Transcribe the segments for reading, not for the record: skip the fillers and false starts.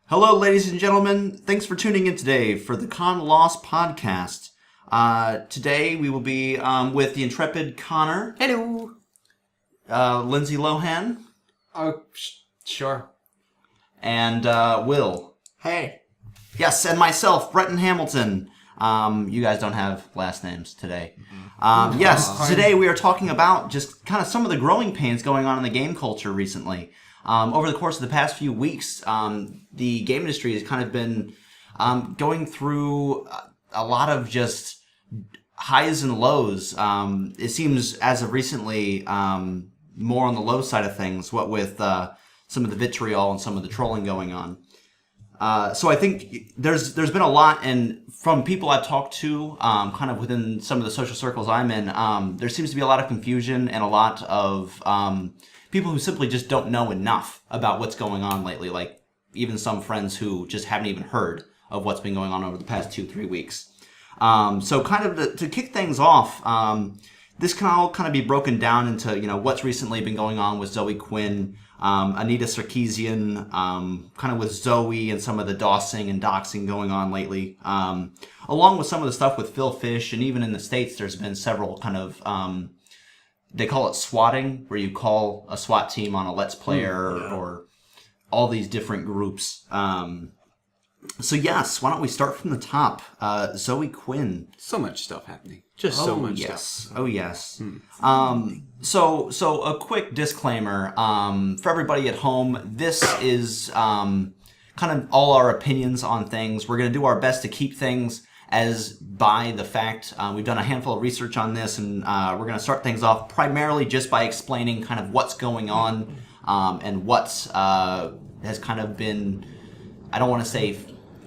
Hello, ladies and gentlemen. Thanks for tuning in today for the ConLostPodcast. Today we will be with the intrepid Connor. Hello. Lindsay Lohan. Oh, sure. And Will. Hey. Yes, and myself, Bretton Hamilton. You guys don't have last names today. Yes, today we are talking about just kind of some of the growing pains going on in the game culture recently. Over the course of the past few weeks, the game industry has kind of been going through a lot of just highs and lows. It seems, as of recently, more on the low side of things, what with some of the vitriol and some of the trolling going on. So I think there's been a lot, and from people I've talked to, kind of within some of the social circles I'm in, there seems to be a lot of confusion and a lot of people who simply just don't know enough about what's going on lately, like even some friends who just haven't even heard of what's been going on over the past 2-3 weeks. So kind of to kick things off, this can all kind of be broken down into, what's recently been going on with Zoe Quinn, Anita Sarkisian, kind of with Zoe and some of the DOSing and doxing going on lately, along with some of the stuff with Phil Fish, and even in the States there's been several kind of, they call it swatting, where you call a SWAT team on a Let's Player or all these different groups. So yes, why don't we start from the top? Zoe Quinn. So much stuff happening. Just so much stuff. Oh yes. So a quick disclaimer for everybody at home. This is kind of all our opinions on things. We're going to do our best to keep things as by the fact. We've done a handful of research on this, and we're going to start things off primarily just by explaining kind of what's going on and what's has kind of been, I don't want to say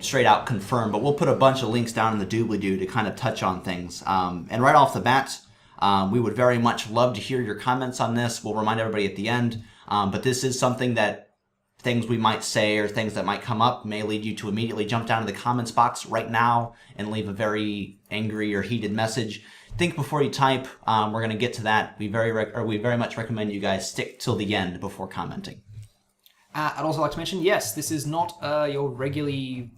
straight out confirmed, but we'll put a bunch of links down in the Doobly-Do to kind of touch on things. And right off the bat, we would very much love to hear your comments on this. We'll remind everybody at the end, but this is something that things we might say or things that might come up may lead you to immediately jump down to the comments box right now and leave a very angry or heated message. Think before you type. We're going to get to that. We very much recommend you guys stick till the end before commenting. I'd also like to mention, yes, this is not your regularly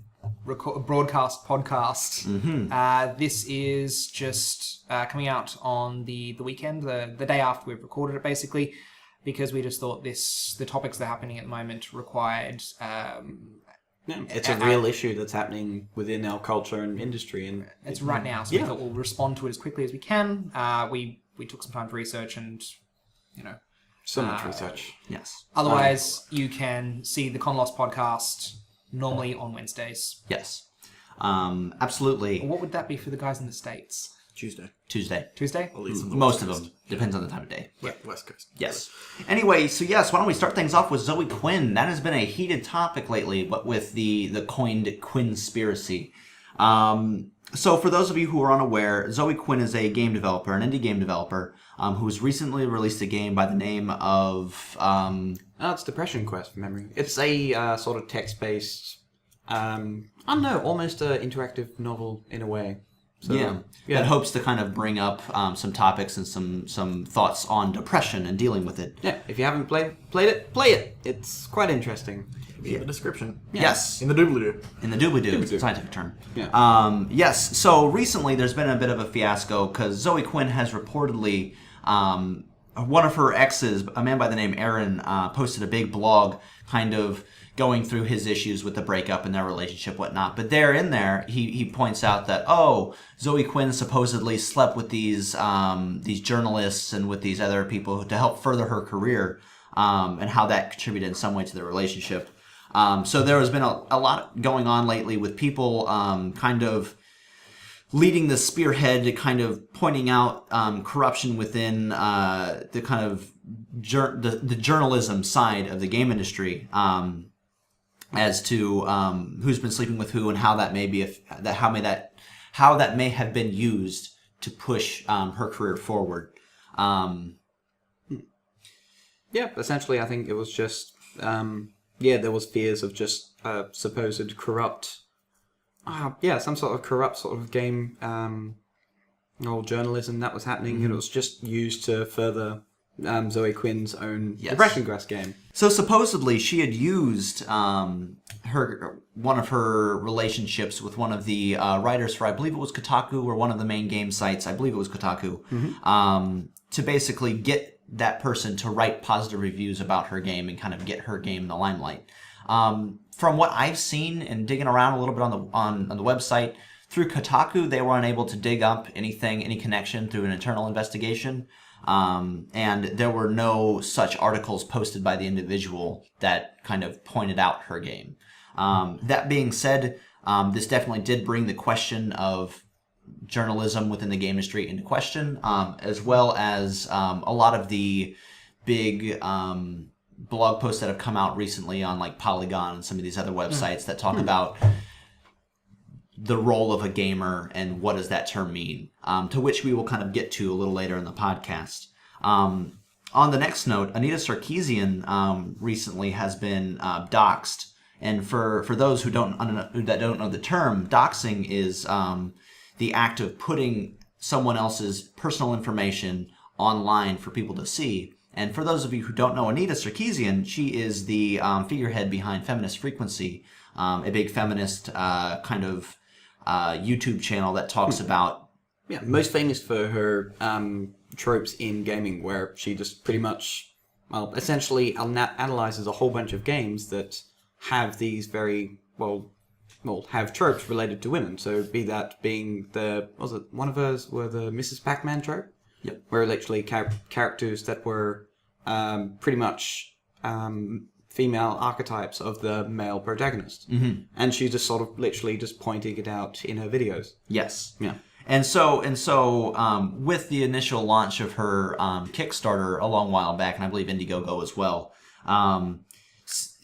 broadcast podcast. Mm-hmm. This is just coming out on the weekend, the day after we've recorded it, basically, because we just thought the topics that are happening at the moment required... it's a real issue that's happening within our culture and industry. And it's right now, so we thought we'll respond to it as quickly as we can. We took some time for research and, so much research. Yes. Otherwise, you can see the ConLost podcast normally on Wednesdays. Yes. Absolutely. What would that be for the guys in the States? Tuesday. Tuesday? At least most of them. Depends on the time of day. Yeah, West Coast. Yes. Anyway, so yes, why don't we start things off with Zoe Quinn? That has been a heated topic lately, but with the coined Quinspiracy. So for those of you who are unaware, Zoe Quinn is a game developer, an indie game developer, who's recently released a game by the name of... it's Depression Quest, from memory. It's a sort of text-based, I don't know, almost an interactive novel in a way. So, yeah, that hopes to kind of bring up some topics and some thoughts on depression and dealing with it. Yeah, if you haven't played it, play it. It's quite interesting. In the description. Yes. In the Doobly-Do. In the Doobly-Do, scientific term. Yeah. Yes, so recently there's been a bit of a fiasco because Zoe Quinn has reportedly, one of her exes, a man by the name Aaron, posted a big blog kind of going through his issues with the breakup and their relationship, whatnot. But in there, he points out that, Zoe Quinn supposedly slept with these journalists and with these other people to help further her career, and how that contributed in some way to their relationship. So there has been a lot going on lately with people kind of leading the spearhead to kind of pointing out corruption within the kind of the journalism side of the game industry, as to who's been sleeping with who and how that may be how that may have been used to push her career forward. Yeah, essentially, I think it was just there was fears of just supposed corrupt. Some sort of corrupt sort of game or journalism that was happening. Mm-hmm. It was just used to further Zoe Quinn's own Yes. Depression Grass game. So supposedly she had used one of her relationships with one of the writers for, I believe it was Kotaku, or one of the main game sites, I believe it was Kotaku, to basically get that person to write positive reviews about her game and kind of get her game in the limelight. From what I've seen and digging around a little bit on the website, through Kotaku, they were unable to dig up any connection through an internal investigation. And there were no such articles posted by the individual that kind of pointed out her game. That being said, this definitely did bring the question of journalism within the game industry into question, as well as a lot of the big blog posts that have come out recently on like Polygon and some of these other websites that talk about the role of a gamer and what does that term mean, to which we will kind of get to a little later in the podcast. On the next note, Anita Sarkisian recently has been doxxed. And for those who don't know the term, doxing is the act of putting someone else's personal information online for people to see. And for those of you who don't know Anita Sarkisian, she is the figurehead behind Feminist Frequency, a big feminist kind of YouTube channel that talks about... Yeah, most famous for her tropes in gaming, where she just pretty much, well, essentially analyzes a whole bunch of games that have these very, have tropes related to women. So be that being one of hers were the Mrs. Pac-Man trope? Yep. Where literally characters that were pretty much female archetypes of the male protagonist. Mm-hmm. And she's just sort of literally just pointing it out in her videos. Yes. Yeah. And so, with the initial launch of her Kickstarter a long while back, and I believe Indiegogo as well,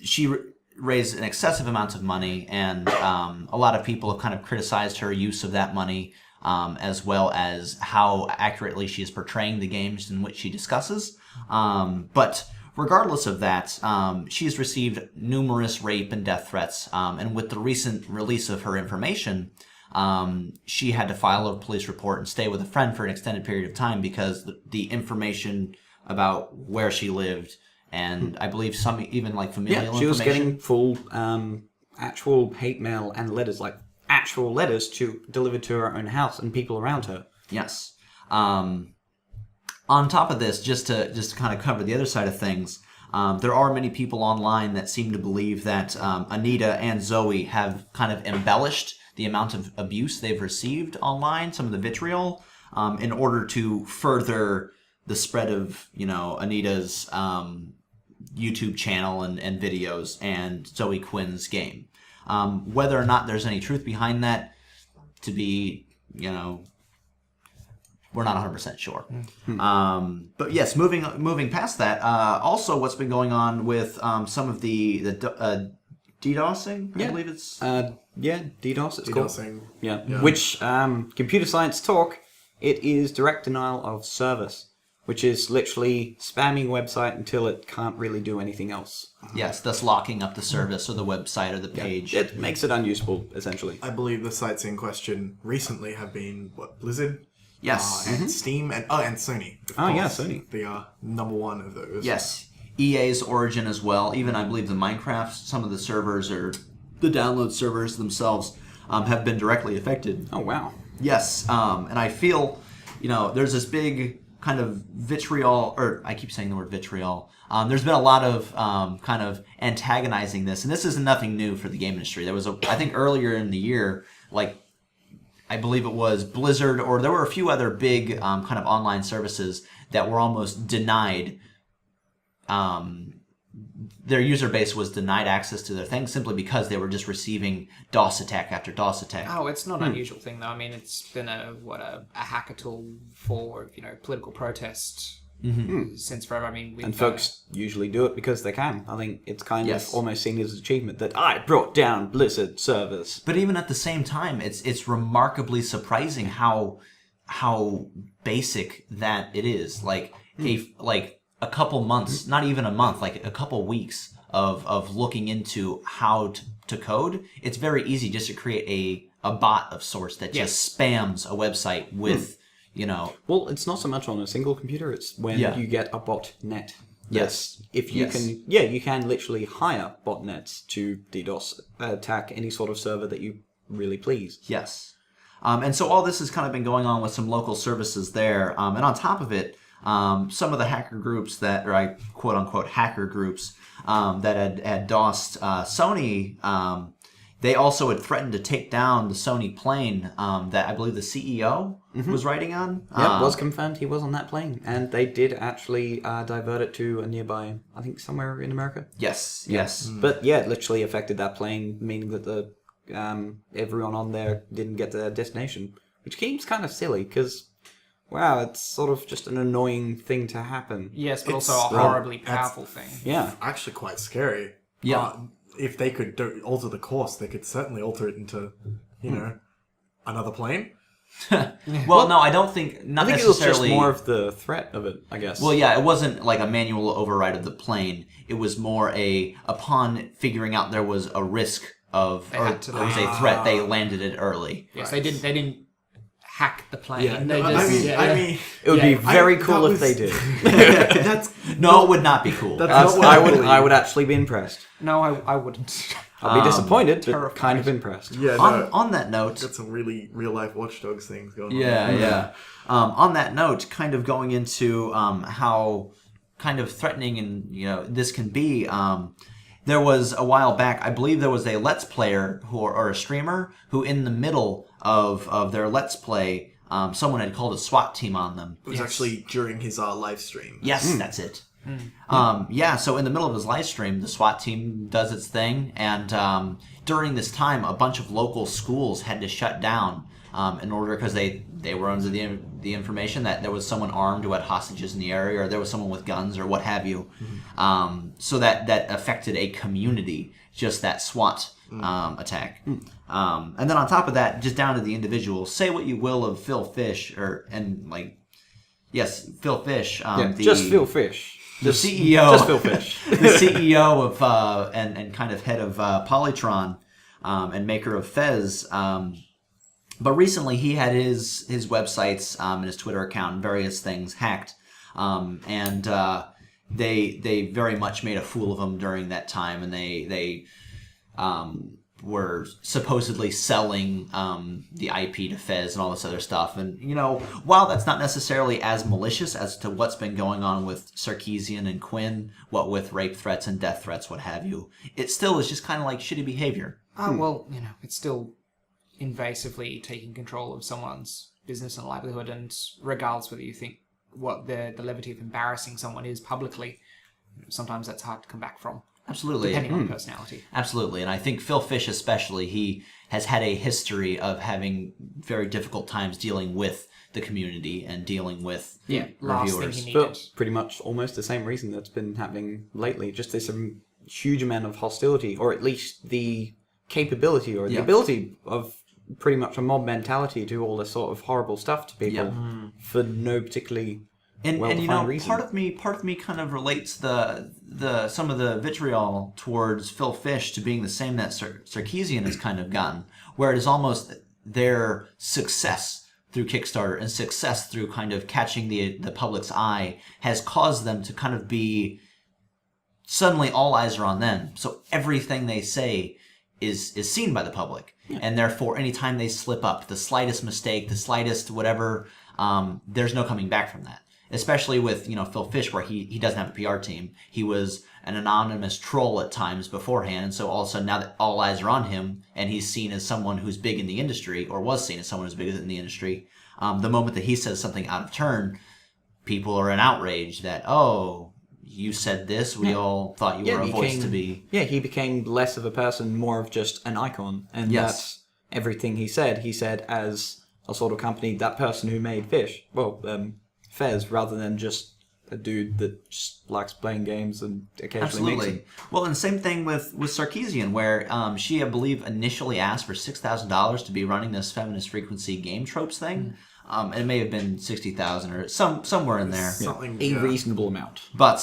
she raised an excessive amount of money, and a lot of people have kind of criticized her use of that money, as well as how accurately she is portraying the games in which she discusses. But regardless of that, she has received numerous rape and death threats, and with the recent release of her information, she had to file a police report and stay with a friend for an extended period of time because the information about where she lived, and I believe some even like familial information. Yeah, she was getting full actual hate mail and letters, like actual letters delivered to her own house and people around her. Yes. On top of this, just to kind of cover the other side of things, there are many people online that seem to believe that Anita and Zoe have kind of embellished the amount of abuse they've received online, some of the vitriol, in order to further the spread of, Anita's YouTube channel and videos and Zoe Quinn's game. Whether or not there's any truth behind that, to be, we're not 100% sure. But yes, moving past that, also what's been going on with some of the DDoSing, I believe it's... DDoS, it's DDoSing. called. Yeah. Which, computer science talk, it is direct denial of service, which is literally spamming a website until it can't really do anything else. Yes, thus locking up the service or the website or the page. It makes it unusable, essentially. I believe the sites in question recently have been, Blizzard? Yes. And Steam, and Sony. Of Oh, yeah, course. Sony. They are number one of those. Yes. EA's Origin as well. Even, I believe, the Minecraft, some of the servers or the download servers themselves have been directly affected. Oh, wow. Yes. And I feel, there's this big kind of vitriol, or I keep saying the word vitriol. There's been a lot of kind of antagonizing this, and this isn't nothing new for the game industry. There was, I think earlier in the year, I believe it was Blizzard, or there were a few other big kind of online services that were almost denied. Their user base was denied access to their things simply because they were just receiving DOS attack after DOS attack. Oh, it's not an unusual thing, though. I mean, it's been a hacker tool for political protest since forever. I mean, And folks usually do it because they can. I think it's kind Yes. of almost seen as an achievement that I brought down Blizzard servers. But even at the same time, it's remarkably surprising how basic that it is. A couple months, not even a month, like a couple weeks of looking into how to code. It's very easy just to create a bot of sorts that just spams a website with Well, it's not so much on a single computer. It's when you get a botnet. Yes. If you can, you can literally hire botnets to DDoS attack any sort of server that you really please. Yes. And so all this has kind of been going on with some local services there. And on top of it, some of the hacker groups that, or quote unquote hacker groups, that had DOSed Sony, they also had threatened to take down the Sony plane that I believe the CEO was riding on. Yeah, it was confirmed he was on that plane. And they did actually divert it to a nearby, I think somewhere in America. Yes. But yeah, it literally affected that plane, meaning that the everyone on there didn't get to their destination. Which seems kind of silly, because, wow, it's sort of just an annoying thing to happen. Yes, but also a horribly powerful thing. Yeah. Actually quite scary. Yeah. If they could alter the course, they could certainly alter it into, another plane. Well, no, I don't think, not I think necessarily. it was just more of the threat of it, I guess. Well, yeah, it wasn't like a manual override of the plane. It was more upon figuring out there was a risk of, or there was a threat, they landed it early. Yes, they didn't hack the plane. Yeah, They no, just, I mean, it would be very cool if they did. No, it would not be cool. That's not what I would actually be impressed. No, I wouldn't. I'd be disappointed, but terrified. kind of impressed. Yeah, On that note, got some really real life Watch Dogs things going on. Yeah. On that note, kind of going into how kind of threatening and this can be. There was a while back, I believe there was a Let's Player or a streamer who, in the middle of their Let's Play, someone had called a SWAT team on them. It was actually during his live stream. Yes, that's it. So in the middle of his live stream, the SWAT team does its thing, and during this time, a bunch of local schools had to shut down in order, because they were under the information that there was someone armed who had hostages in the area, or there was someone with guns, or what have you. So that affected a community, just that SWAT attack. And then on top of that, just down to the individual. Say what you will of Phil Fish, Phil Fish. Just Phil Fish. The CEO, just Phil Fish. the CEO of and kind of head of Polytron, and maker of Fez. But recently he had his websites and his Twitter account and various things hacked, and they very much made a fool of him during that time, and they were supposedly selling the IP to Fez and all this other stuff. And, while that's not necessarily as malicious as to what's been going on with Sarkisian and Quinn, what with rape threats and death threats, what have you, it still is just kind of like shitty behavior. Well, it's still invasively taking control of someone's business and livelihood, and regardless whether you think what the levity of embarrassing someone is publicly, sometimes that's hard to come back from. Absolutely. Depending on personality. Absolutely. And I think Phil Fish especially, he has had a history of having very difficult times dealing with the community and dealing with last reviewers. thing he needed. But pretty much almost the same reason that's been happening lately. Just this huge amount of hostility, or at least the capability or the ability of pretty much a mob mentality to all this sort of horrible stuff to people for no particularly well-defined reason. part of me kind of relates the some of the vitriol towards Phil Fish to being the same that Sarkisian has kind of gotten, where it is almost their success through Kickstarter and success through kind of catching the public's eye has caused them to kind of be suddenly all eyes are on them. So everything they say is seen by the public. And therefore, anytime they slip up, the slightest mistake, the slightest whatever, there's no coming back from that. Especially with, Phil Fish, where he doesn't have a PR team. He was an anonymous troll at times beforehand, and so all of a sudden, now that all eyes are on him, and he's seen as someone who's big in the industry, or was seen as someone who's big in the industry, the moment that he says something out of turn, people are in outrage that, you said this, we all thought you were a voice to be... Yeah, he became less of a person, more of just an icon. And that's everything he said as a sort of company, that person who made Fish, Fez, rather than just a dude that just likes playing games and occasionally makes them. Well, and same thing with Sarkisian, where she, I believe, initially asked for $6,000 to be running this Feminist Frequency game tropes thing. And it may have been 60,000 or somewhere in there. A reasonable amount. But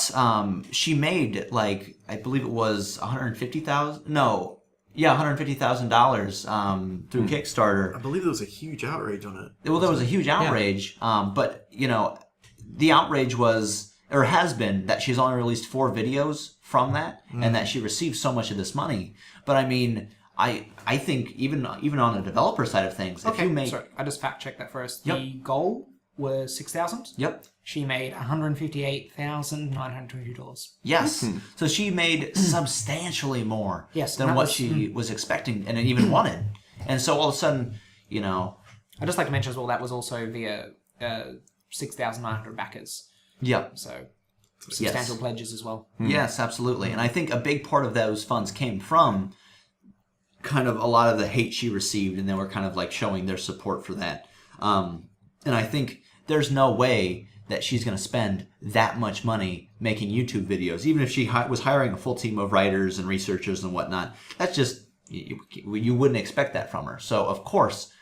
she made, I believe it was 150,000. No, Yeah, $150,000 through I Kickstarter. believe there was a huge outrage on it. Well, there was a huge outrage, but the outrage was, or has been, that she's only released 4 videos from that, and that she received so much of this money. But I mean, I think even on the developer side of things, if you make... Sorry, I just fact checked that first. Yep. The goal was $6,000. Yep. She made $158,920. Yes. So she made substantially more than that what was- she was expecting and even wanted. And so all of a sudden, I'd just like to mention as well that was also via 6,900 backers. yeah. So substantial Yes. pledges as well. Yes, absolutely. And I think a big part of those funds came from kind of a lot of the hate she received, and they were kind of like showing their support for that. And I think there's no way that she's going to spend that much money making YouTube videos, even if she was hiring a full team of writers and researchers and whatnot. That's just, you wouldn't expect that from her. So, of course,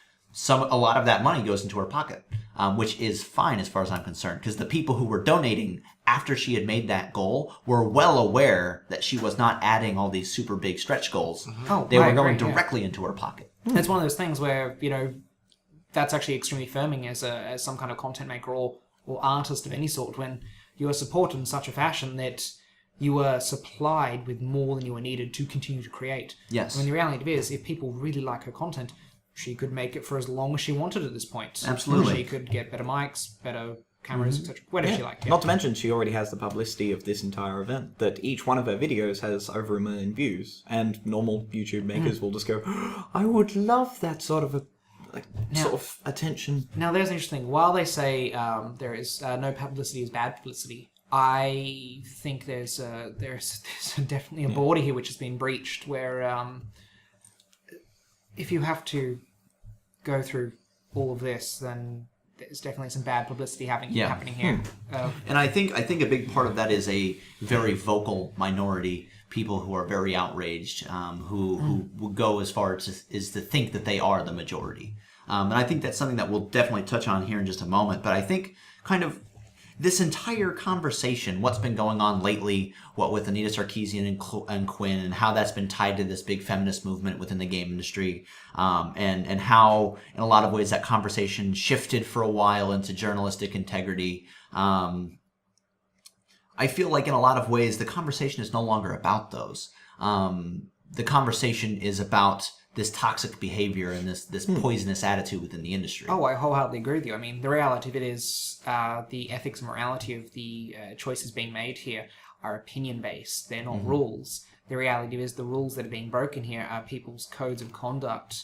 a lot of that money goes into her pocket, which is fine as far as I'm concerned, because the people who were donating after she had made that goal were well aware that she was not adding all these super big stretch goals. Oh, They I were going agree, yeah. directly into her pocket. It's one of those things where, that's actually extremely firming as some kind of content maker or artist of any sort, when you are supported in such a fashion that you are supplied with more than you are needed to continue to create. Yes. I mean, the reality is, if people really like her content, she could make it for as long as she wanted at this point. Absolutely. She could get better mics, better cameras, etc. Whatever she liked. Yeah. Not to mention, she already has the publicity of this entire event, that each one of her videos has over 1 million views, and normal YouTube makers will just go, I would love that sort of attention. Now, there's an interesting thing. While they say there is no publicity is bad publicity, I think there's definitely a border here which has been breached, where if you have to go through all of this, then there's definitely some bad publicity happening here. And I think a big part of that is a very vocal minority, people who are very outraged, who will go as far as to think that they are the majority. And I think that's something that we'll definitely touch on here in just a moment. But I think kind of this entire conversation, what's been going on lately, what with Anita Sarkisian and Quinn, and how that's been tied to this big feminist movement within the game industry, and how in a lot of ways that conversation shifted for a while into journalistic integrity. I feel like in a lot of ways the conversation is no longer about those. The conversation is about this toxic behavior and this poisonous attitude within the industry. Oh, I wholeheartedly agree with you. I mean, the reality of it is the ethics and morality of the choices being made here are opinion-based. They're not rules. The reality is the rules that are being broken here are people's codes of conduct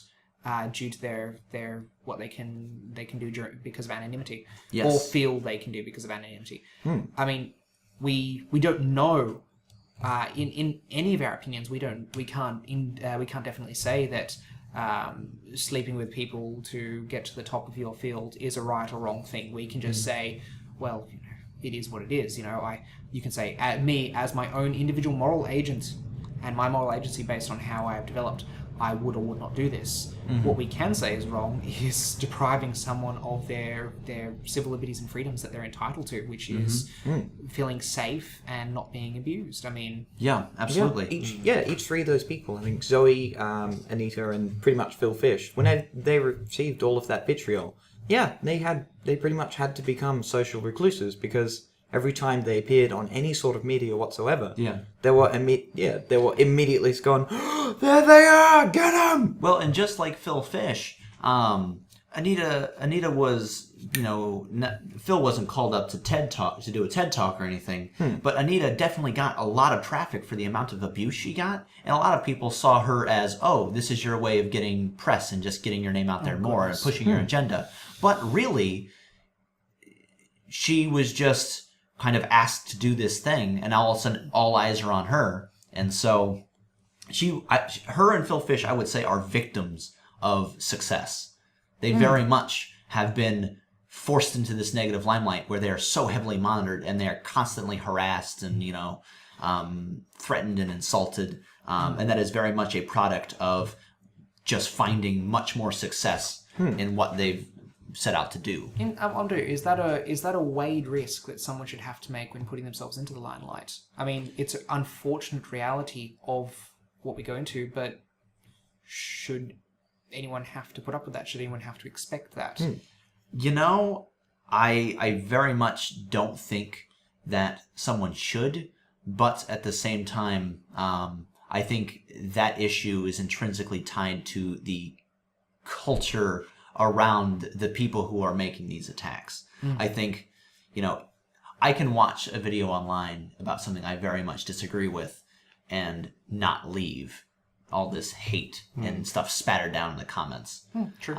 due to their what they can do because of anonymity, or feel they can do because of anonymity. I mean, we don't know. In any of our opinions, we can't definitely say that sleeping with people to get to the top of your field is a right or wrong thing. We can just say, well, it is what it is. You can say, me as my own individual moral agent, and my moral agency based on how I have developed, I would or would not do this. What we can say is wrong is depriving someone of their civil liberties and freedoms that they're entitled to, which is feeling safe and not being abused. I mean... Yeah, absolutely. Each 3 of those people, I think Zoe, Anita, and pretty much Phil Fish, when they received all of that vitriol, they pretty much had to become social recluses, because every time they appeared on any sort of media whatsoever, they were immediately going, oh, there they are, get them! Well, and just like Phil Fish, Anita was, Phil wasn't called up to to do a TED Talk or anything, but Anita definitely got a lot of traffic for the amount of abuse she got, and a lot of people saw her as, oh, this is your way of getting press and just getting your name out there more and pushing your agenda. But really, she was just kind of asked to do this thing, and all of a sudden all eyes are on her. And so her and Phil Fish, I would say, are victims of success. They very much have been forced into this negative limelight where they are so heavily monitored and they are constantly harassed and threatened and insulted, and that is very much a product of just finding much more success in what they've set out to do. I wonder, is that a weighed risk that someone should have to make when putting themselves into the limelight? I mean, it's an unfortunate reality of what we go into, but should anyone have to put up with that? Should anyone have to expect that? You know, I very much don't think that someone should, but at the same time, I think that issue is intrinsically tied to the culture around the people who are making these attacks. I think, you know, I can watch a video online about something I very much disagree with and not leave all this hate and stuff spattered down in the comments. True.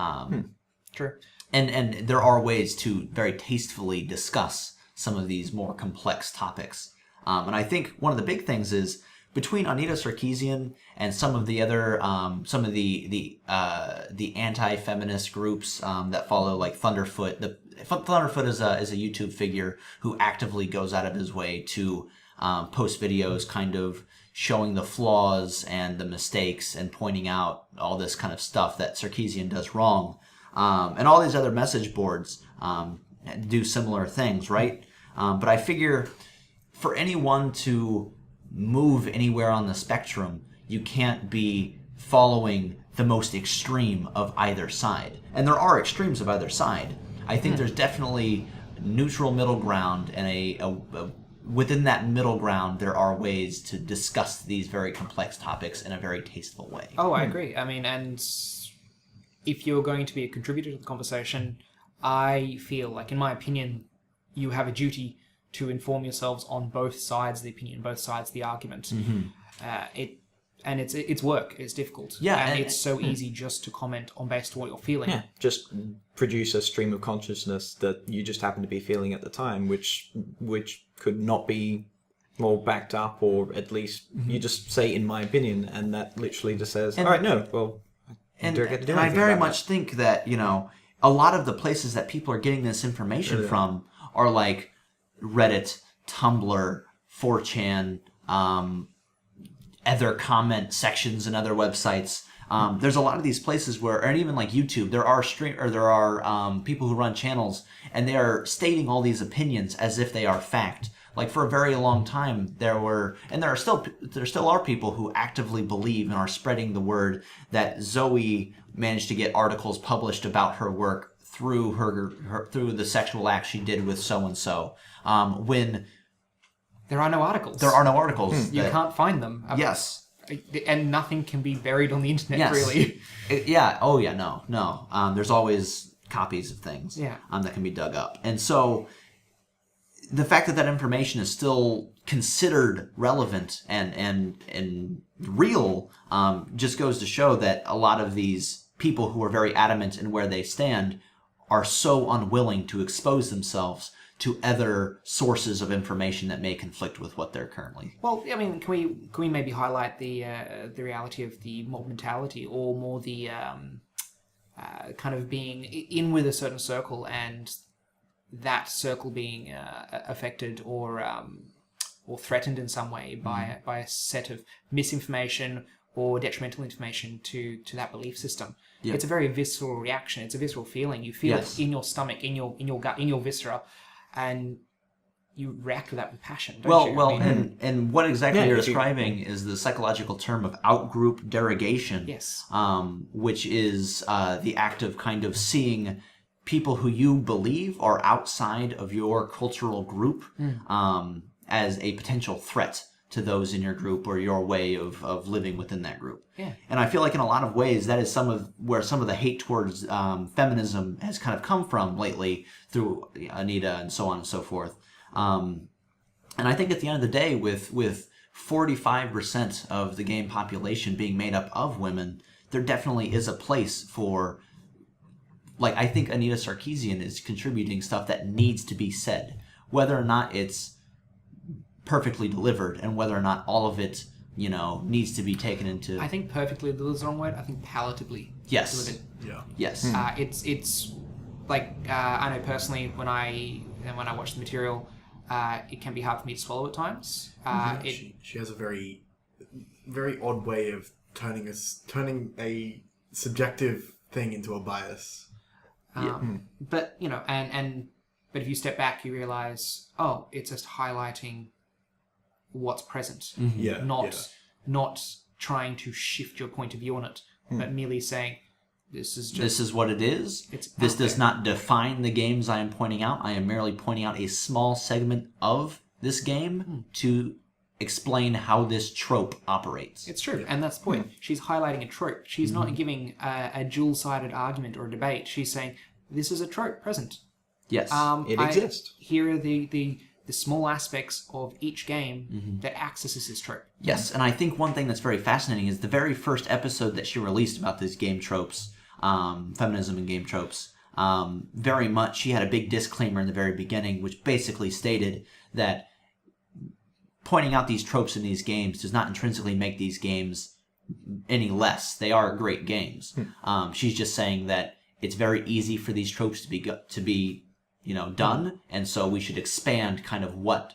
True. And there are ways to very tastefully discuss some of these more complex topics. And I think one of the big things is between Anita Sarkisian and some of the other, some of the anti-feminist groups that follow, like Thunderfoot. Thunderfoot is a YouTube figure who actively goes out of his way to post videos kind of showing the flaws and the mistakes and pointing out all this kind of stuff that Sarkisian does wrong. And all these other message boards do similar things, right? But I figure for anyone to move anywhere on the spectrum, you can't be following the most extreme of either side. And there are extremes of either side. I think there's definitely neutral middle ground, and within that middle ground, there are ways to discuss these very complex topics in a very tasteful way. Oh, I agree. I mean, and if you're going to be a contributor to the conversation, I feel like, in my opinion, you have a duty to inform yourselves on both sides of the opinion, both sides of the argument. It's work. It's difficult. Yeah, and it's so easy just to comment on based on what you're feeling. Yeah, just produce a stream of consciousness that you just happen to be feeling at the time, which could not be more backed up, or at least you just say, in my opinion, and that literally just says, all right, no, well, and I very much think that, you know, a lot of the places that people are getting this information from are like Reddit, Tumblr, 4chan, other comment sections and other websites. There's a lot of these places where, and even like YouTube, there are people who run channels, and they are stating all these opinions as if they are fact. Like for a very long time, there still are people who actively believe and are spreading the word that Zoe managed to get articles published about her work through through the sexual act she did with so and so. When there are no articles. There are no articles. You can't find them. Yes. And nothing can be buried on the internet, really. No. There's always copies of things that can be dug up. And so the fact that information is still considered relevant and real just goes to show that a lot of these people who are very adamant in where they stand are so unwilling to expose themselves to other sources of information that may conflict with what they're currently. Well, I mean, can we maybe highlight the reality of the mob mentality, or more the kind of being in with a certain circle, and that circle being affected or threatened in some way by a set of misinformation or detrimental information to that belief system. Yep. It's a very visceral reaction. It's a visceral feeling. You feel it in your stomach, in your gut, in your viscera, and you react to that with passion, don't you? And what exactly you're describing is the psychological term of outgroup derogation. Yes. Which is the act of kind of seeing people who you believe are outside of your cultural group as a potential threat to those in your group or your way of living within that group. Yeah. And I feel like in a lot of ways that is where some of the hate towards feminism has kind of come from lately through Anita and so on and so forth. And I think at the end of the day, with 45% of the game population being made up of women, there definitely is a place for, like, I think Anita Sarkisian is contributing stuff that needs to be said, whether or not it's perfectly delivered and whether or not all of it, you know, needs to be taken into... I think perfectly delivered is the wrong word. I think palatably delivered. Yeah. Yes. It's like, I know personally when I watch the material, it can be hard for me to swallow at times. She has a very, very odd way of turning a subjective thing into a bias. But, you know, but if you step back, you realize, oh, it's just highlighting what's present, not trying to shift your point of view on it but merely saying, this is what it is. This does not define the games I am pointing out. I am merely pointing out a small segment of this game to explain how this trope operates. It's true, and that's the point. She's highlighting a trope. She's not giving a dual-sided argument or a debate. She's saying, this is a trope present. Yes. It exists. Here are the small aspects of each game that accesses this trope. Yes, and I think one thing that's very fascinating is the very first episode that she released about these game tropes, feminism and game tropes, very much, she had a big disclaimer in the very beginning, which basically stated that pointing out these tropes in these games does not intrinsically make these games any less. They are great games. She's just saying that it's very easy for these tropes to be done, and so we should expand kind of what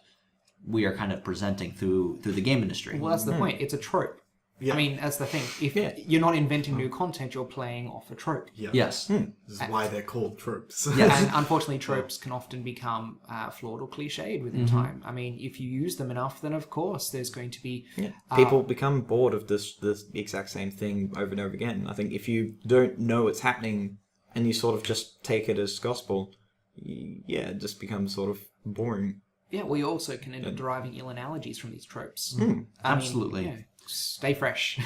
we are kind of presenting through the game industry. Well, that's the point. It's a trope. Yeah. I mean, that's the thing. If you're not inventing new content, you're playing off a trope. Yeah. Yes. This is why they're called tropes. Yes. And unfortunately, tropes can often become flawed or cliched within time. I mean, if you use them enough, then of course there's going to be... People become bored of this exact same thing over and over again. I think if you don't know it's happening and you sort of just take it as gospel, it just becomes sort of boring. Yeah, well, you also can end up deriving ill analogies from these tropes. Absolutely. Stay fresh.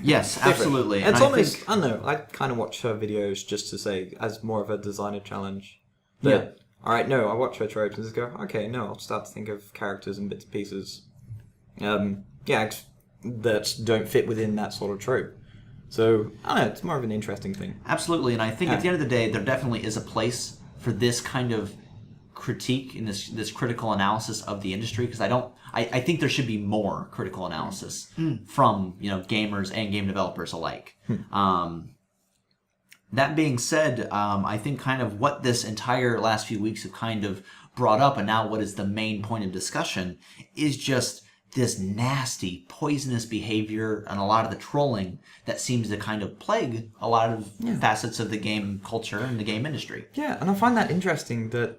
Yes, absolutely. And it's almost, I don't know, I kind of watch her videos just to say, as more of a designer challenge. That, alright, no, I watch her tropes and just go, okay, no, I'll start to think of characters and bits and pieces. That don't fit within that sort of trope. So, I don't know, it's more of an interesting thing. Absolutely, and I think at the end of the day, there definitely is a place for this kind of critique and this critical analysis of the industry, because I think there should be more critical analysis from gamers and game developers alike. That being said, I think kind of what this entire last few weeks have kind of brought up, and now what is the main point of discussion, is just this nasty, poisonous behavior and a lot of the trolling that seems to kind of plague a lot of facets of the game culture and the game industry. Yeah, and I find that interesting that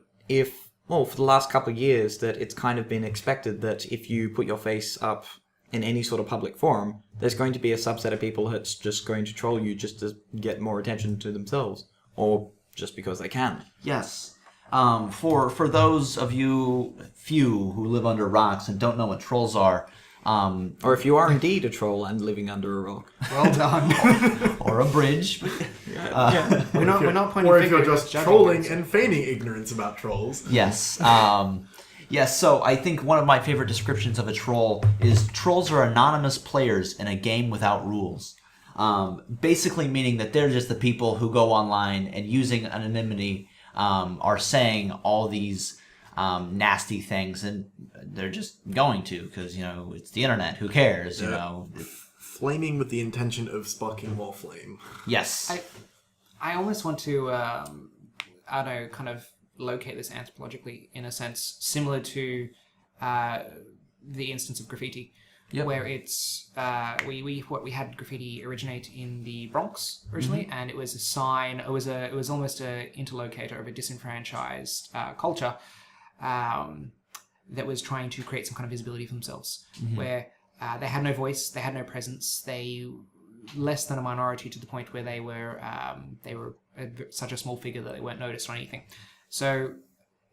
for the last couple of years, that it's kind of been expected that if you put your face up in any sort of public forum, there's going to be a subset of people that's just going to troll you just to get more attention to themselves, or just because they can. Yes. For those of you few who live under rocks and don't know what trolls are, or if you are indeed a troll and living under a rock. Well done. or a bridge. We're not pointing Or if you're fingers, just judging trolling it. and feigning ignorance about trolls. Yes. Yes, so I think one of my favorite descriptions of a troll is trolls are anonymous players in a game without rules. Basically meaning that they're just the people who go online and using anonymity are saying all these nasty things, and they're just going to, because, it's the internet. Who cares, Flaming with the intention of sparking more flame. Yes. I almost want to, kind of locate this anthropologically in a sense, similar to the instance of graffiti, where it's we had graffiti originate in the Bronx originally, and it was a sign. It was almost a interlocutor of a disenfranchised culture that was trying to create some kind of visibility for themselves, where they had no voice, they had no presence, they less than a minority to the point where they were such a small figure that they weren't noticed or anything. So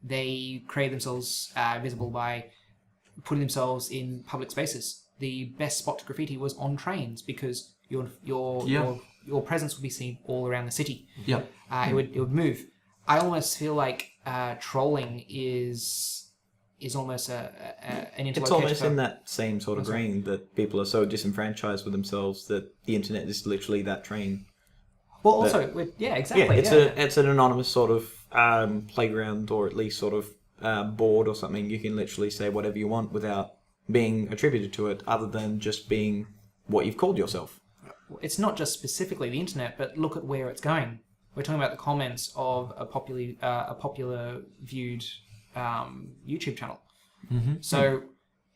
they created themselves visible by putting themselves in public spaces. The best spot to graffiti was on trains, because your presence would be seen all around the city. Yeah. It would move. I almost feel like trolling is almost an interlocutor. It's almost in that same sort of grain that people are so disenfranchised with themselves that the internet is literally that train. Well, also, exactly. It's an anonymous sort of playground, or at least sort of board or something. You can literally say whatever you want without being attributed to it, other than just being what you've called yourself. It's not just specifically the internet, but look at where it's going. We're talking about the comments of a popular viewed YouTube channel. So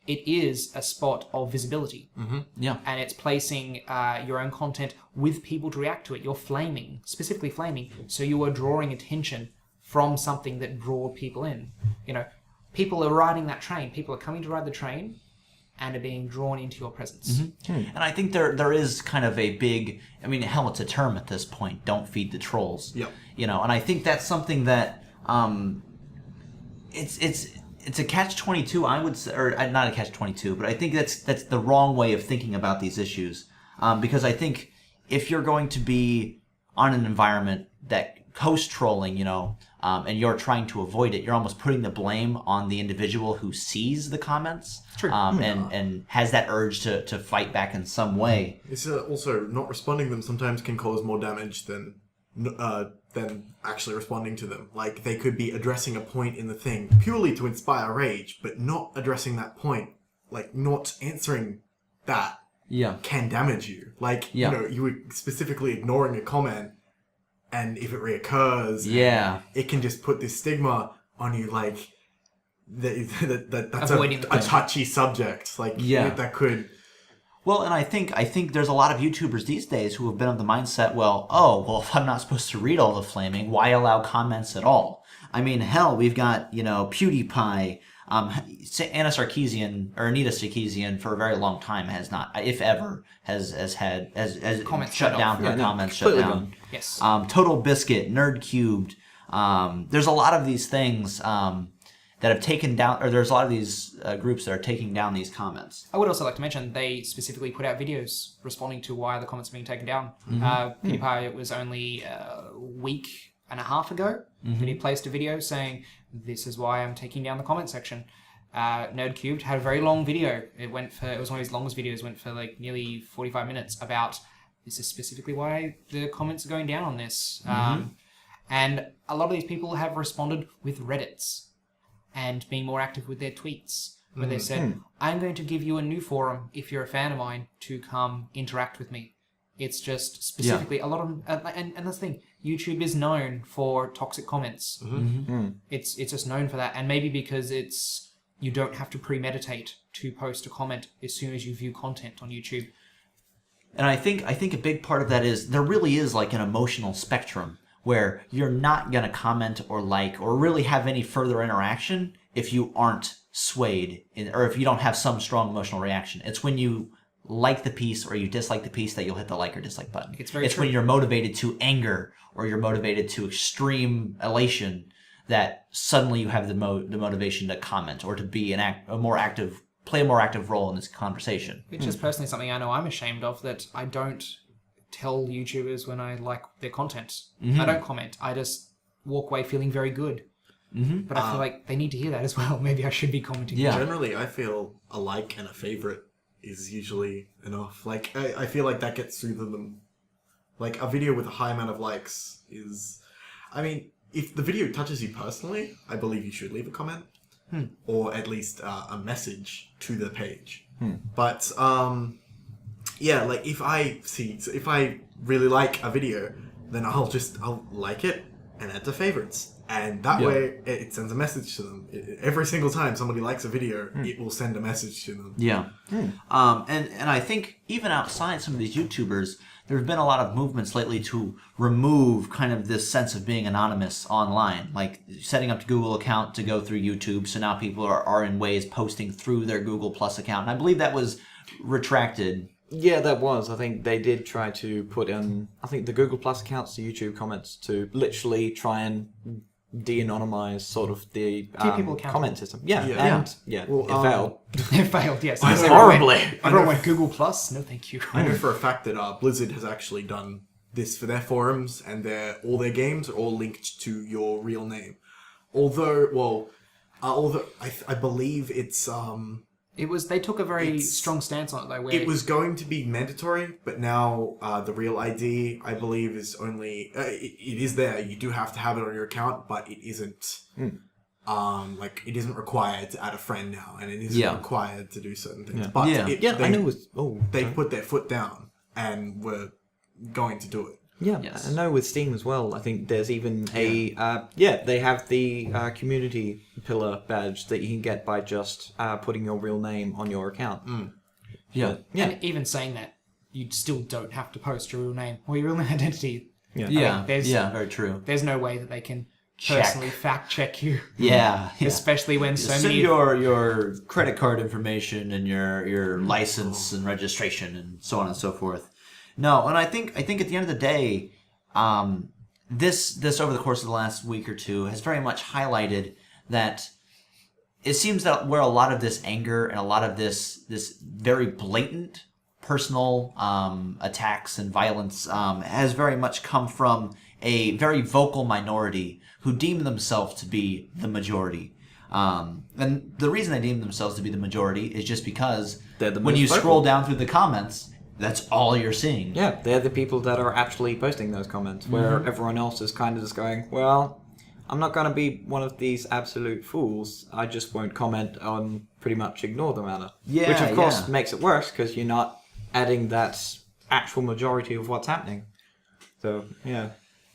it is a spot of visibility. And it's placing your own content with people to react to it. You're flaming, specifically flaming, so you are drawing attention from something that draw people in. People are riding that train. People are coming to ride the train, and are being drawn into your presence. And I think there is kind of a big, I mean, hell, it's a term at this point. Don't feed the trolls. Yep. And I think that's something that it's a catch-22, I would say, or not a catch-22, but I think that's the wrong way of thinking about these issues. Because I think if you're going to be on an environment that hosts trolling, and you're trying to avoid it, you're almost putting the blame on the individual who sees the comments. True. And has that urge to fight back in some way. It's also not responding to them sometimes can cause more damage than actually responding to them. Like, they could be addressing a point in the thing purely to inspire rage, but not addressing that point, like not answering that can damage you. Like, you were specifically ignoring a comment, and if it reoccurs, it can just put this stigma on you, like that's a touchy subject. Like, that could. Well, and I think there's a lot of YouTubers these days who have been of the mindset, if I'm not supposed to read all the flaming, why allow comments at all? I mean, hell, we've got, PewDiePie, Anita Sarkisian for a very long time has not, if ever, has Comments shut down her comments shut down. Yes. Total Biscuit, Nerd Cubed. There's a lot of these things that have taken down, or there's a lot of these groups that are taking down these comments. I would also like to mention they specifically put out videos responding to why the comments are being taken down. PewDiePie, it was only a week and a half ago that he placed a video saying, this is why I'm taking down the comment section. Nerd Cubed had a very long video. It was one of his longest videos, went for like nearly 45 minutes about, this is specifically why the comments are going down on this. And a lot of these people have responded with Reddits and being more active with their tweets, where they said, I'm going to give you a new forum if you're a fan of mine to come interact with me. It's just specifically a lot of, and that's the thing, YouTube is known for toxic comments. It's just known for that, and maybe because you don't have to premeditate to post a comment as soon as you view content on YouTube. And I think a big part of that is there really is like an emotional spectrum where you're not going to comment or like or really have any further interaction if you aren't swayed or if you don't have some strong emotional reaction. It's when you like the piece or you dislike the piece that you'll hit the like or dislike button. It's when you're motivated to anger or you're motivated to extreme elation that suddenly you have the motivation to comment or to be play a more active role in this conversation. Which is personally something I know I'm ashamed of, that I don't tell YouTubers when I like their content. I don't comment. I just walk away feeling very good. But I feel like they need to hear that as well. Maybe I should be commenting. Yeah. Generally, I feel a like and a favorite is usually enough. Like, I feel like that gets through them. Like, a video with a high amount of likes is... I mean, if the video touches you personally, I believe you should leave a comment. Or at least a message to the page. But, yeah, like, if I really like a video, then I'll like it and add to favorites. And that way, it sends a message to them. Every single time somebody likes a video, it will send a message to them. Yeah. And I think even outside some of these YouTubers, there have been a lot of movements lately to remove kind of this sense of being anonymous online, like setting up a Google account to go through YouTube. So now people are in ways posting through their Google Plus account. And I believe that was retracted. Yeah, that was. I think they did try to put in, I think, the Google Plus accounts to YouTube comments to literally try and de-anonymize sort of the comment system. Well, it failed. It failed, yes. Horribly. Everyone went Google Plus? No, thank you. I know for a fact that Blizzard has actually done this for their forums, and all their games are all linked to your real name. Although I believe it's... They took a very strong stance on it, though. It was going to be mandatory, but now the real ID, I believe, is only... it is there. You do have to have it on your account, but it isn't... it isn't required to add a friend now, and it isn't required to do certain things. Yeah. But I know they put their foot down and were going to do it. Yeah, yes. I know with Steam as well, I think there's even they have the community pillar badge that you can get by just putting your real name on your account. And even saying that, you still don't have to post your real name or your real identity. Very true. There's no way that they can personally fact check you. Yeah. Especially when so Send many... your credit card information and your license and registration and so on and so forth. No, and I think at the end of the day, this over the course of the last week or two has very much highlighted that it seems that where a lot of this anger and a lot of this very blatant personal attacks and violence has very much come from a very vocal minority who deem themselves to be the majority. And the reason they deem themselves to be the majority is just because when you scroll down through the comments, that's all you're seeing. Yeah, they're the people that are actually posting those comments, where everyone else is kind of just going, well, I'm not going to be one of these absolute fools. I just won't comment on pretty much ignore the matter. Yeah, which, of course, makes it worse because you're not adding that actual majority of what's happening. So, yeah.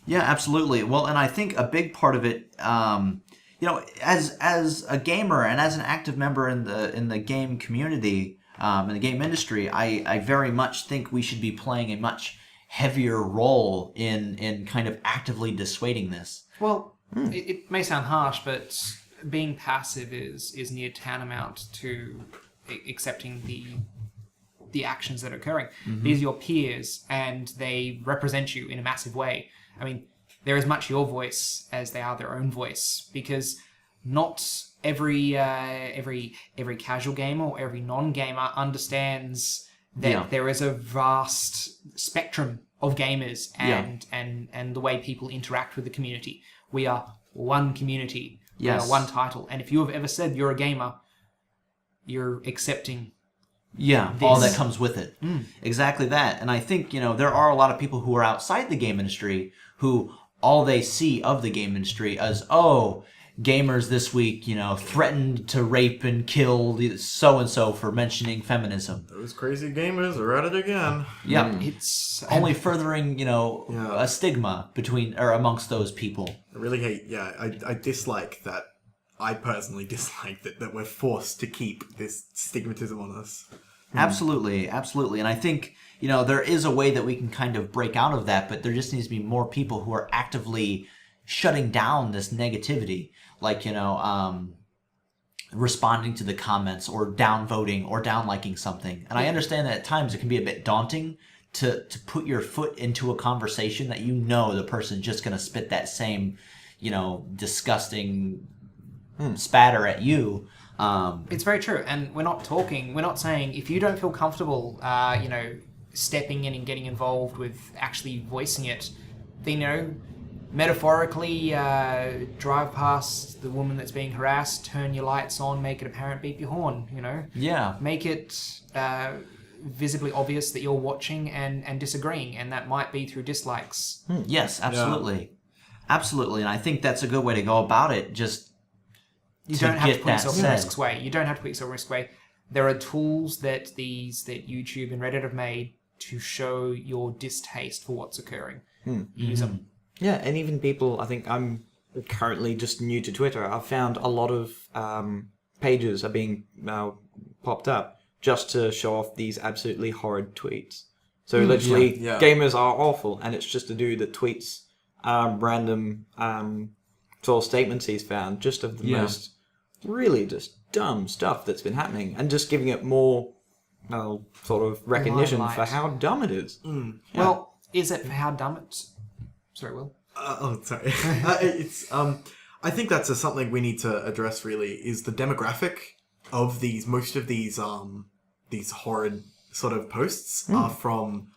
Yeah, absolutely. Well, and I think a big part of it, as a gamer and as an active member in the game community, in the game industry, I very much think we should be playing a much heavier role in kind of actively dissuading this. Well, it may sound harsh, but being passive is near tantamount to accepting the actions that are occurring. These are your peers, and they represent you in a massive way. I mean, they're as much your voice as they are their own voice, because not every casual gamer or every non-gamer understands that there is a vast spectrum of gamers and the way people interact with the community. We are one community. Yes. We are one title. And if you have ever said you're a gamer, you're accepting all that comes with it. Exactly that. And I think, there are a lot of people who are outside the game industry who all they see of the game industry as, gamers this week, threatened to rape and kill so-and-so for mentioning feminism. Those crazy gamers are at it again. Yeah. it's Only furthering, a stigma between or amongst those people. I really hate, I dislike that. I personally dislike that we're forced to keep this stigmatism on us. Absolutely. And I think, there is a way that we can kind of break out of that, but there just needs to be more people who are actively shutting down this negativity. Like, responding to the comments or downvoting or downliking something. And I understand that at times it can be a bit daunting to put your foot into a conversation that the person's just going to spit that same, disgusting spatter at you. It's very true, and we're not saying if you don't feel comfortable, stepping in and getting involved with actually voicing it, then, metaphorically drive past the woman that's being harassed, turn your lights on, make it apparent, beep your horn, Yeah. Make it visibly obvious that you're watching and disagreeing, and that might be through dislikes. Yes, absolutely. Yeah. Absolutely, and I think that's a good way to go about it, You don't have to put yourself in risk's way. You don't have to put yourself in risk's way. There are tools that YouTube and Reddit have made to show your distaste for what's occurring. Use them. Yeah, and even people, I think I'm currently just new to Twitter. I've found a lot of pages are being popped up just to show off these absolutely horrid tweets. So literally, gamers are awful, and it's just a dude that tweets random sort of statements he's found, just of the most really just dumb stuff that's been happening, and just giving it more sort of recognition for how dumb it is. Well, is it for how dumb it's... Sorry, Will. Sorry. I think that's something we need to address. Really, is the demographic of most of these horrid sort of posts are from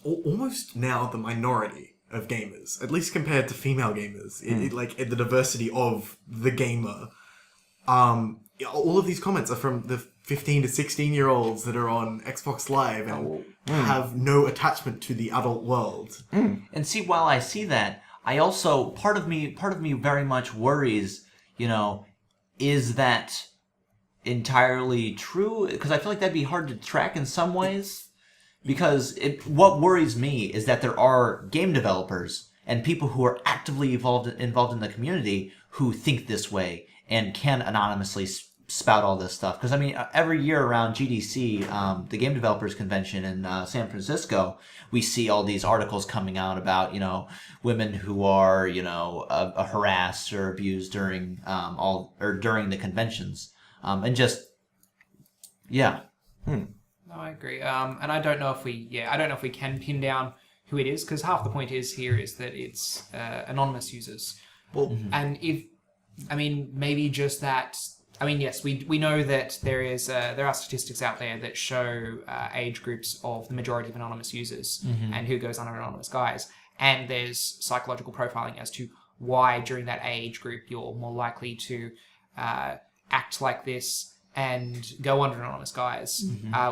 almost now the minority of gamers, at least compared to female gamers. The diversity of the gamer. All of these comments are from the 15 to 16-year-olds that are on Xbox Live and have no attachment to the adult world. And see, while I see that, I also part of me very much worries. Is that entirely true? Because I feel like that'd be hard to track in some ways. Because what worries me is that there are game developers and people who are actively involved in the community who think this way and can anonymously spout all this stuff. Because, I mean, every year around GDC, the Game Developers Convention in San Francisco, we see all these articles coming out about, women who are, harassed or abused during during the conventions. And just, yeah. No, I agree. And I don't know if we can pin down who it is, because half the point is that it's anonymous users. Well, and maybe just that. I mean, yes, we know that there are statistics out there that show age groups of the majority of anonymous users and who goes under anonymous guise. And there's psychological profiling as to why during that age group you're more likely to act like this and go under anonymous guise.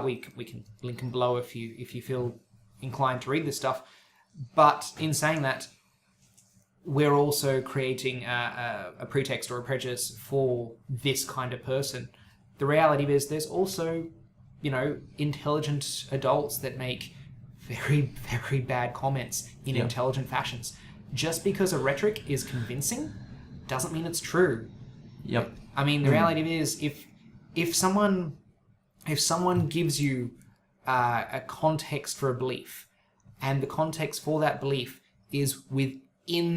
We can link them below if you feel inclined to read this stuff. But in saying that, we're also creating a pretext or a prejudice for this kind of person. The reality is there's also, intelligent adults that make very, very bad comments in intelligent fashions. Just because a rhetoric is convincing doesn't mean it's true. Yep. I mean, the reality is if someone gives you a context for a belief, and the context for that belief is within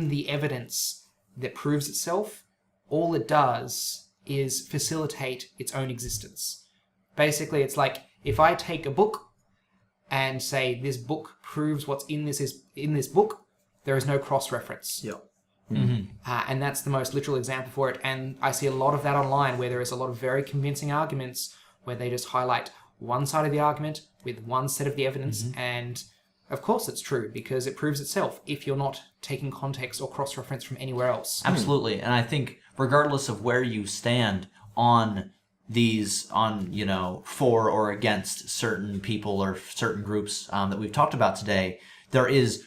the evidence that proves itself, all it does is facilitate its own existence. Basically, it's like if I take a book and say this book proves what's in this book, there is no cross-reference. yeah. And that's the most literal example for it. And I see a lot of that online, where there is a lot of very convincing arguments where they just highlight one side of the argument with one set of the evidence. And of course it's true, because it proves itself if you're not taking context or cross-reference from anywhere else. Absolutely. And I think regardless of where you stand on for or against certain people or certain groups that we've talked about today, there is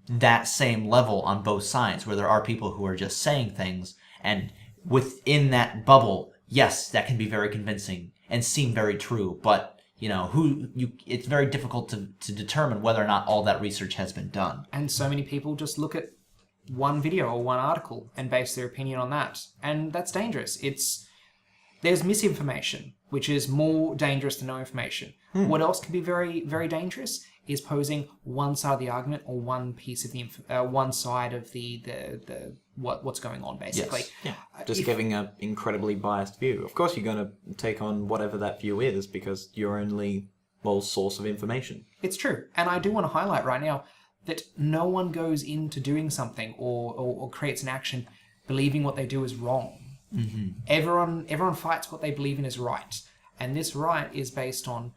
that same level on both sides, where there are people who are just saying things, and within that bubble, yes, that can be very convincing and seem very true, but it's very difficult to determine whether or not all that research has been done. And so many people just look at one video or one article and base their opinion on that, and that's dangerous. There's misinformation, which is more dangerous than no information. What else can be very, very dangerous is posing one side of the argument or one piece of one side of the what's going on, basically. Yes. Yeah. Just giving an incredibly biased view. Of course, you're going to take on whatever that view is, because your only source of information. It's true, and I do want to highlight right now that no one goes into doing something or creates an action believing what they do is wrong. Everyone fights what they believe in is right, and this right is based on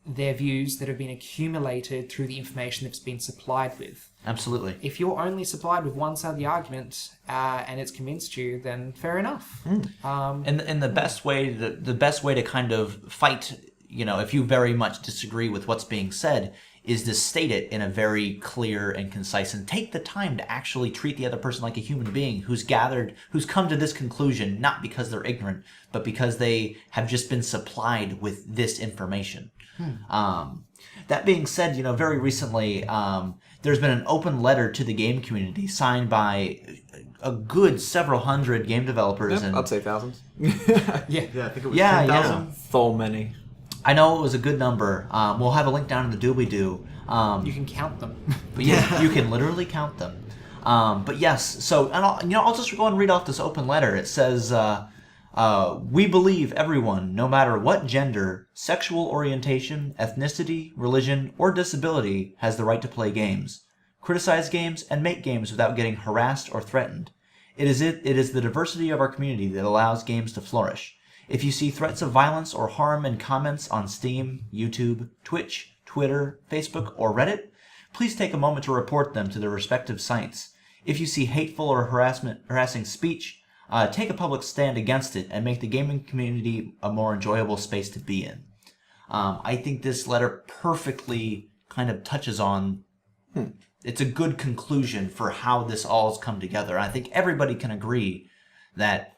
their views that have been accumulated through the information that's been supplied with. Absolutely. If you're only supplied with one side of the argument and it's convinced you, then fair enough. And the best way to kind of fight, if you very much disagree with what's being said, is to state it in a very clear and concise, and take the time to actually treat the other person like a human being who's come to this conclusion, not because they're ignorant, but because they have just been supplied with this information. That being said, very recently, there's been an open letter to the game community signed by a good several hundred game developers. Yep, I'd say thousands. Yeah, I think it was 10,000. So many. I know it was a good number. We'll have a link down in the Doobly-Do. you can count them. But yeah, you can literally count them. But yes, so I'll just go and read off this open letter. It says, "We believe everyone, no matter what gender, sexual orientation, ethnicity, religion, or disability, has the right to play games, criticize games, and make games without getting harassed or threatened. It is the diversity of our community that allows games to flourish. If you see threats of violence or harm in comments on Steam, YouTube, Twitch, Twitter, Facebook, or Reddit, please take a moment to report them to their respective sites. If you see hateful or harassing speech, take a public stand against it and make the gaming community a more enjoyable space to be in." I think this letter perfectly kind of touches on... It's a good conclusion for how this all has come together. I think everybody can agree that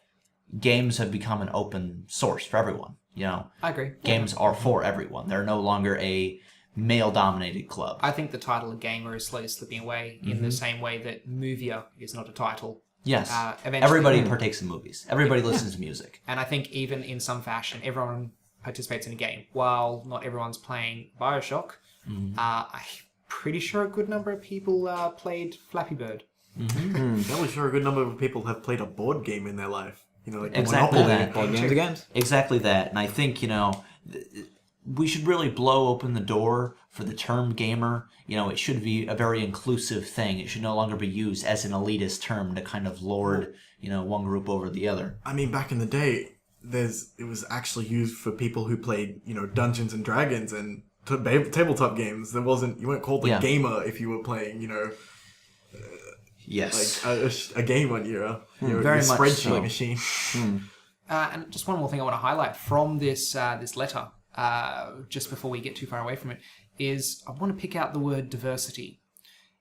games have become an open source for everyone. I agree. Games are for everyone. They're no longer a male-dominated club. I think the title of gamer is slowly slipping away in the same way that movier is not a title. Yes. Eventually, Everybody partakes in movies. Everybody listens to music. And I think even in some fashion, everyone participates in a game. While not everyone's playing Bioshock, I'm pretty sure a good number of people played Flappy Bird. Fairly sure a good number of people have played a board game in their life. You know, like Exactly Monopoly. that. Board games again. Exactly that. And I think, we should really blow open the door for the term gamer. It should be a very inclusive thing. It should no longer be used as an elitist term to kind of lord, one group over the other. I mean, back in the day, it was actually used for people who played, Dungeons and Dragons and tabletop games. You weren't called a gamer if you were playing, Yes. like a game on your Very much spreadsheet so. machine. And just one more thing I want to highlight from this letter, just before we get too far away from it, is I want to pick out the word diversity.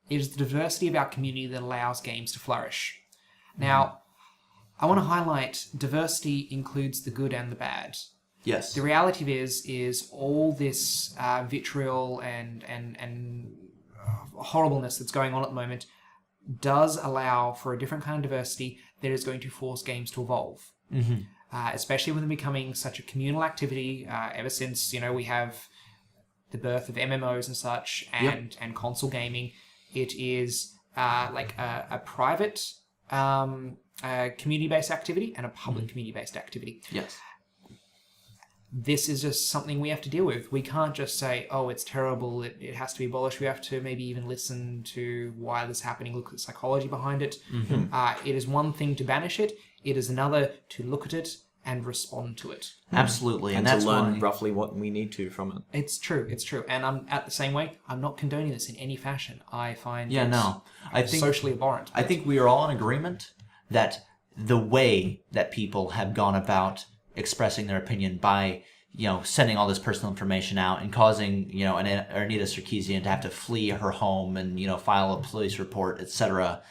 It is the diversity of our community that allows games to flourish. Now, I want to highlight diversity includes the good and the bad. Yes. The reality is all this vitriol and horribleness that's going on at the moment does allow for a different kind of diversity that is going to force games to evolve. Especially when they're becoming such a communal activity. Ever since we have the birth of MMOs and such, and console gaming, it is like a private community-based activity and a public community-based activity. Yes. This is just something we have to deal with. We can't just say, oh, it's terrible, it has to be abolished. We have to maybe even listen to why this is happening, look at the psychology behind it. It is one thing to banish it. It is another to look at it and respond to it. Absolutely. And that's to learn why... roughly what we need to from it. It's true. And I'm at the same way. I'm not condoning this in any fashion. I find I think socially abhorrent. I think we are all in agreement that the way that people have gone about expressing their opinion by, sending all this personal information out and causing, Anita Sarkisian to have to flee her home and, file a police report, etc.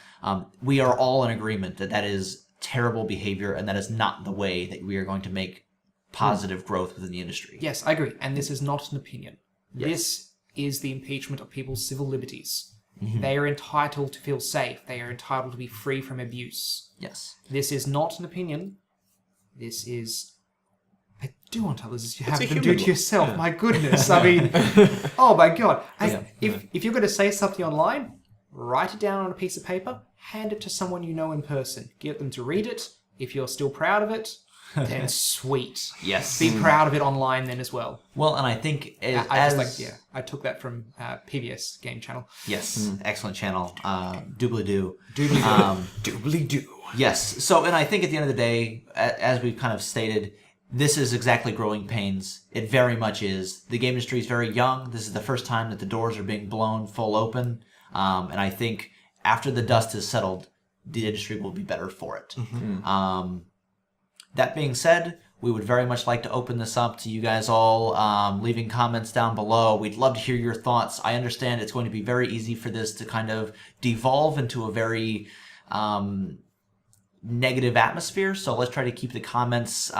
We are all in agreement that is terrible behavior, and that is not the way that we are going to make positive growth within the industry. Yes, I agree. And this is not an opinion. Yes. This is the impeachment of people's civil liberties. They are entitled to feel safe. They are entitled to be free from abuse. Yes. This is not an opinion. This is... do unto others as you have a them human do to law. yourself. Yeah. My goodness. I mean, oh my God. If you're going to say something online, write it down on a piece of paper, hand it to someone you know in person. Get them to read it. If you're still proud of it, then sweet. Yes. Be proud of it online then as well. Well, and I think I took that from PBS Game channel. Yes, excellent channel. Doobly-Do. Doobly-Do. Yes. So, and I think at the end of the day, as we've kind of stated, this is exactly growing pains. It very much is. The game industry is very young. This is the first time that the doors are being blown full open. And I think after the dust is settled, the industry will be better for it. That being said, we would very much like to open this up to you guys all, leaving comments down below. We'd love to hear your thoughts. I understand it's going to be very easy for this to kind of devolve into a very negative atmosphere, so let's try to keep the comments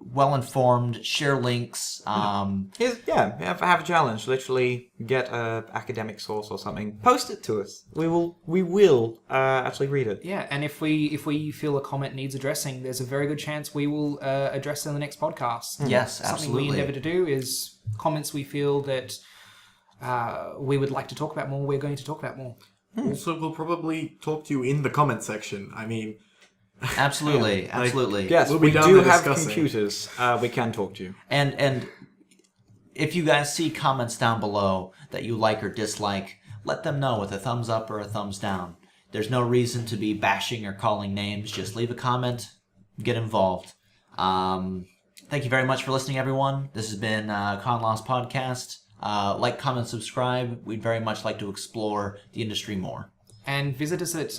well-informed, share links. Have a challenge. Literally get a academic source or something. Post it to us. We will actually read it. Yeah, and if we feel a comment needs addressing, there's a very good chance we will address it in the next podcast. Yes, Something absolutely. we endeavour to do is comments we feel that we would like to talk about more, we're going to talk about more. Also, we'll probably talk to you in the comment section. I mean... Absolutely, absolutely. Yes, We'll be we down do there have discussing. computers. We can talk to you. And if you guys see comments down below that you like or dislike, let them know with a thumbs up or a thumbs down. There's no reason to be bashing or calling names. Just leave a comment, get involved. Thank you very much for listening, everyone. This has been ConLostPodcast. Like, comment, subscribe. We'd very much like to explore the industry more. And visit us at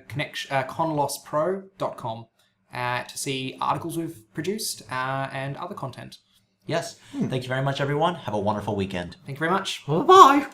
ConLostPro.com to see articles we've produced and other content. Yes. Thank you very much, everyone. Have a wonderful weekend. Thank you very much. Bye-bye.